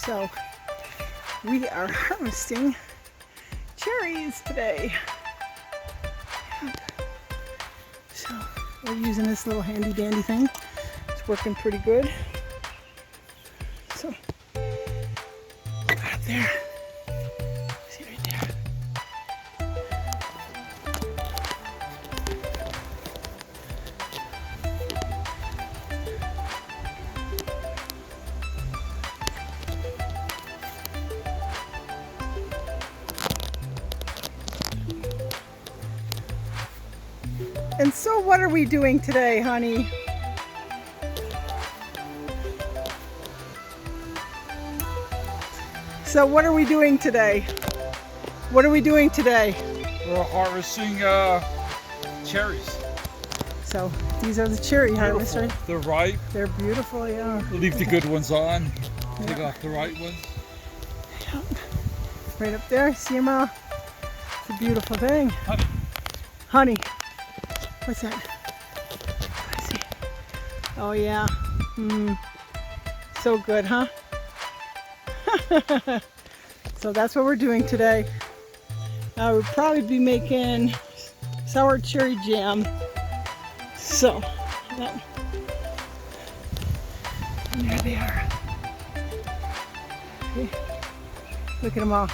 So we are harvesting cherries today. So we're using this little handy dandy thing. It's working pretty good. So up there. See right there. And so what are we doing today, honey? So what are we doing today? What are we doing today? We're harvesting cherries. So these are the cherry harvesters. They're ripe. They're beautiful, yeah. Leave the good ones on. Yeah. Take off the right ones. Yeah. Right up there, see them all? It's a beautiful thing. Honey. Honey. What's that? Let's see. Oh yeah. So good, huh? So that's what we're doing today. We'll probably be making sour cherry jam. So, and there they are. Okay. Look at them all.